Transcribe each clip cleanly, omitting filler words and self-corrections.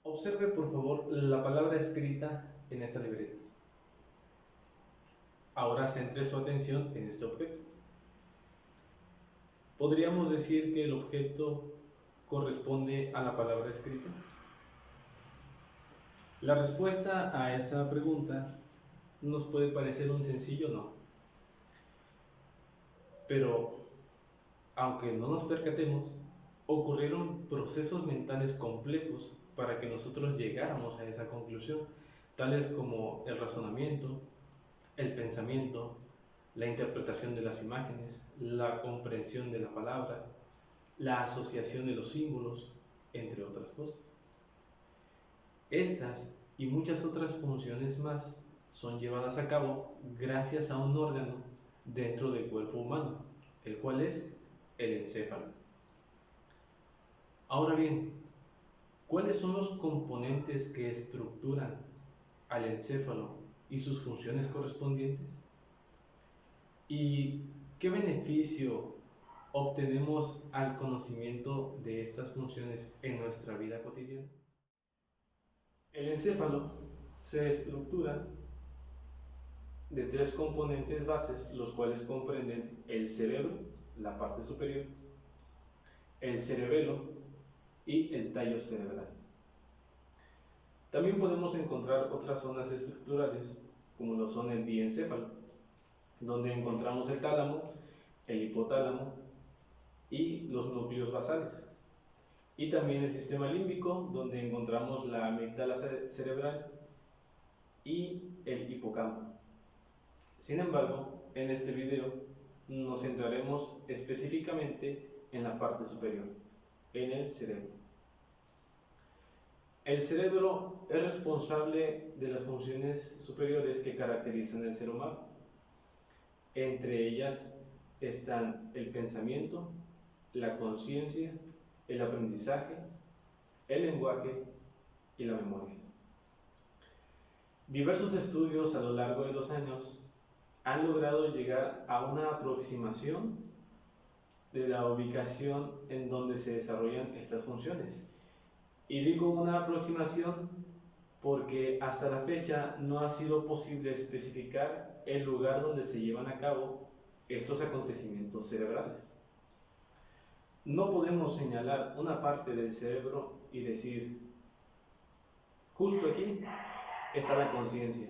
Observe por favor la palabra escrita en esta libreta. Ahora centre su atención en este objeto. ¿Podríamos decir que el objeto corresponde a la palabra escrita? La respuesta a esa pregunta nos puede parecer un sencillo no. Pero, aunque no nos percatemos, ocurrieron procesos mentales complejos para que nosotros llegáramos a esa conclusión, tales como el razonamiento, el pensamiento, la interpretación de las imágenes, la comprensión de la palabra, la asociación de los símbolos, entre otras cosas. Estas y muchas otras funciones más son llevadas a cabo gracias a un órgano dentro del cuerpo humano, el cual es el encéfalo. Ahora bien, ¿cuáles son los componentes que estructuran al encéfalo y sus funciones correspondientes? ¿Y qué beneficio obtenemos al conocimiento de estas funciones en nuestra vida cotidiana? El encéfalo se estructura de tres componentes bases, los cuales comprenden el cerebro, la parte superior, el cerebelo y el tallo cerebral. También podemos encontrar otras zonas estructurales, como lo son el diencéfalo, donde encontramos el tálamo, el hipotálamo y los núcleos basales. Y también el sistema límbico, donde encontramos la amígdala cerebral y el hipocampo. Sin embargo, en este video nos centraremos específicamente en la parte superior, en el cerebro. El cerebro es responsable de las funciones superiores que caracterizan al ser humano. Entre ellas están el pensamiento, la conciencia, el aprendizaje, el lenguaje y la memoria. Diversos estudios a lo largo de los años han logrado llegar a una aproximación de la ubicación en donde se desarrollan estas funciones. Y digo una aproximación porque hasta la fecha no ha sido posible especificar el lugar donde se llevan a cabo estos acontecimientos cerebrales. No podemos señalar una parte del cerebro y decir, justo aquí está la conciencia.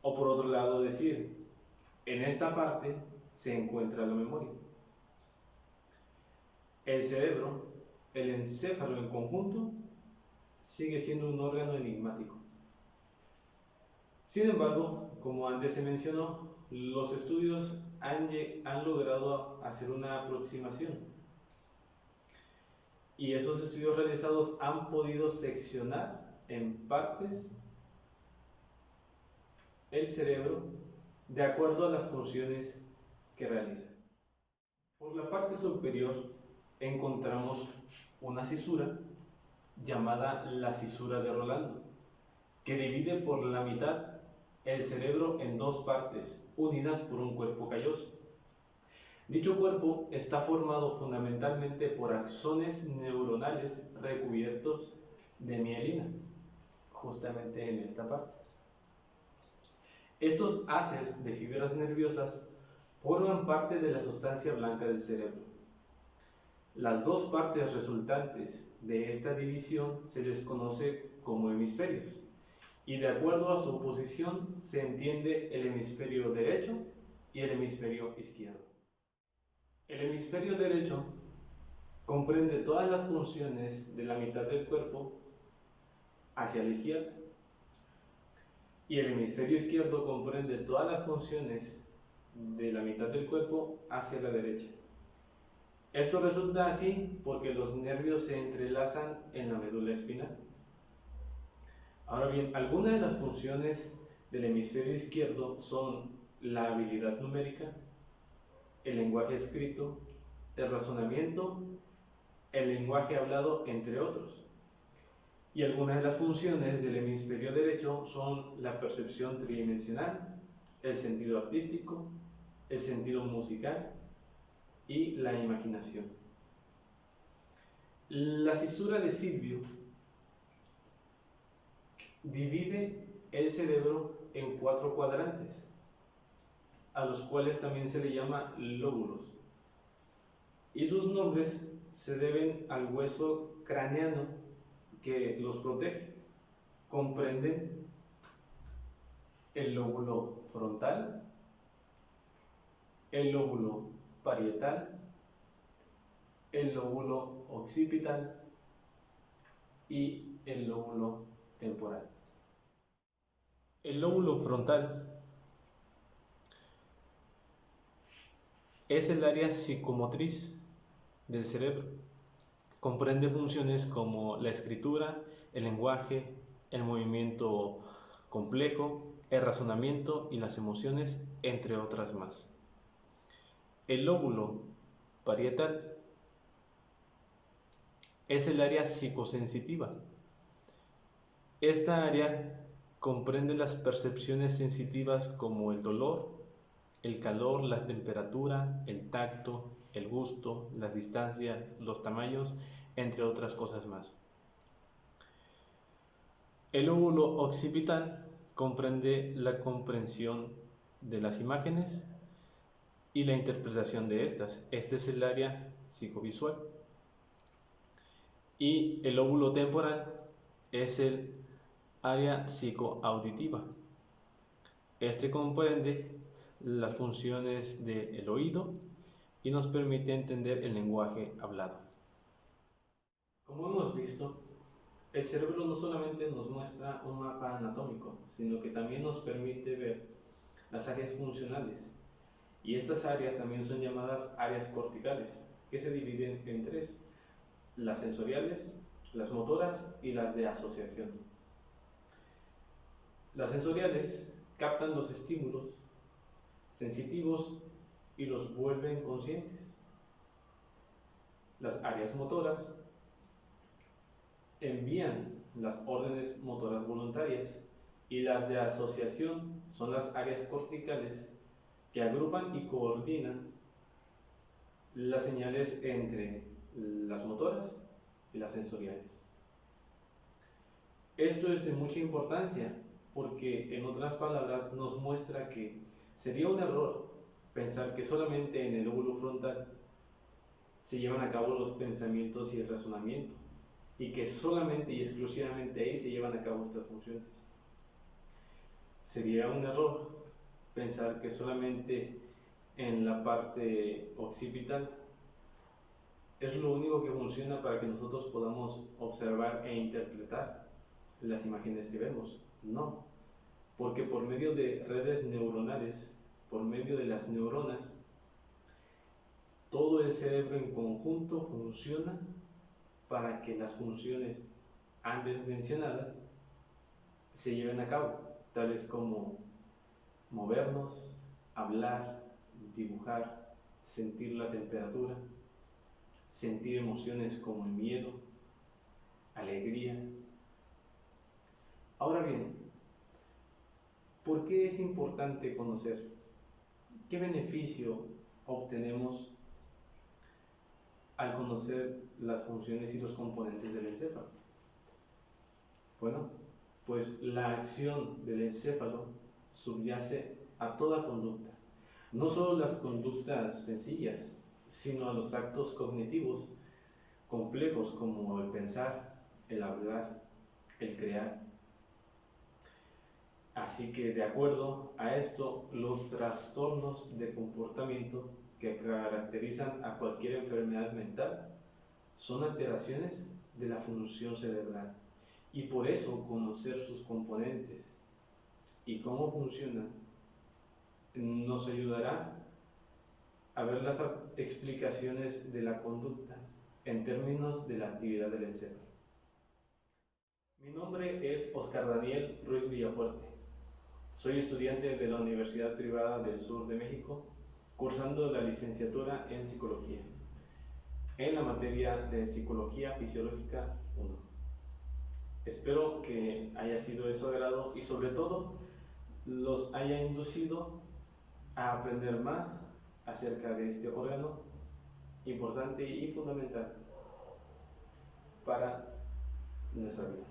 O por otro lado decir, en esta parte se encuentra la memoria. El cerebro, el encéfalo en conjunto, sigue siendo un órgano enigmático. Sin embargo, como antes se mencionó, los estudios han logrado hacer una aproximación. Y esos estudios realizados han podido seccionar en partes el cerebro de acuerdo a las funciones que realiza. Por la parte superior encontramos una cisura llamada la cisura de Rolando, que divide por la mitad el cerebro en dos partes, unidas por un cuerpo calloso. Dicho cuerpo está formado fundamentalmente por axones neuronales recubiertos de mielina, justamente en esta parte. Estos haces de fibras nerviosas forman parte de la sustancia blanca del cerebro. Las dos partes resultantes de esta división se les conoce como hemisferios, y de acuerdo a su posición se entiende el hemisferio derecho y el hemisferio izquierdo. El hemisferio derecho comprende todas las funciones de la mitad del cuerpo hacia la izquierda, y el hemisferio izquierdo comprende todas las funciones de la mitad del cuerpo hacia la derecha. Esto resulta así porque los nervios se entrelazan en la médula espinal. Ahora bien, algunas de las funciones del hemisferio izquierdo son la habilidad numérica, el lenguaje escrito, el razonamiento, el lenguaje hablado, entre otros. Y algunas de las funciones del hemisferio derecho son la percepción tridimensional, el sentido artístico, el sentido musical y la imaginación. La cisura de Silvio divide el cerebro en 4 cuadrantes, a los cuales también se le llama lóbulos, y sus nombres se deben al hueso craneano que los protege. Comprenden el lóbulo frontal, el lóbulo parietal, el lóbulo occipital y el lóbulo temporal. El lóbulo frontal es el área psicomotriz del cerebro. Comprende funciones como la escritura, el lenguaje, el movimiento complejo, el razonamiento y las emociones, entre otras más. El lóbulo parietal es el área psicosensitiva. Esta área comprende las percepciones sensitivas como el dolor, el calor, la temperatura, el tacto, el gusto, las distancias, los tamaños, entre otras cosas más. El lóbulo occipital comprende la comprensión de las imágenes y la interpretación de estas. Este es el área psicovisual. Y el lóbulo temporal es el área psicoauditiva. Este comprende las funciones del oído y nos permite entender el lenguaje hablado. Como hemos visto, el cerebro no solamente nos muestra un mapa anatómico, sino que también nos permite ver las áreas funcionales. Y estas áreas también son llamadas áreas corticales, que se dividen en 3: las sensoriales, las motoras y las de asociación. Las sensoriales captan los estímulos sensitivos y los vuelven conscientes. Las áreas motoras envían las órdenes motoras voluntarias, y las de asociación son las áreas corticales que agrupan y coordinan las señales entre las motoras y las sensoriales. Esto es de mucha importancia porque, en otras palabras, nos muestra que sería un error pensar que solamente en el lóbulo frontal se llevan a cabo los pensamientos y el razonamiento, y que solamente y exclusivamente ahí se llevan a cabo estas funciones. Sería un error pensar que solamente en la parte occipital es lo único que funciona para que nosotros podamos observar e interpretar las imágenes que vemos. No, porque por medio de redes neuronales, por medio de las neuronas, todo el cerebro en conjunto funciona para que las funciones antes mencionadas se lleven a cabo, tales como movernos, hablar, dibujar, sentir la temperatura, sentir emociones como el miedo, alegría. Ahora bien, ¿por qué es importante conocer? ¿Qué beneficio obtenemos al conocer las funciones y los componentes del encéfalo? Bueno, pues la acción del encéfalo subyace a toda conducta, no solo las conductas sencillas, sino a los actos cognitivos complejos como el pensar, el hablar, el crear. Así que, de acuerdo a esto, los trastornos de comportamiento que caracterizan a cualquier enfermedad mental son alteraciones de la función cerebral, y por eso conocer sus componentes y cómo funcionan nos ayudará a ver las explicaciones de la conducta en términos de la actividad del encéfalo. Mi nombre es Oscar Daniel Ruiz Villafuerte. Soy estudiante de la Universidad Privada del Sur de México, cursando la licenciatura en Psicología, en la materia de Psicología Fisiológica 1. Espero que haya sido de su agrado y, sobre todo, los haya inducido a aprender más acerca de este órgano importante y fundamental para nuestra vida.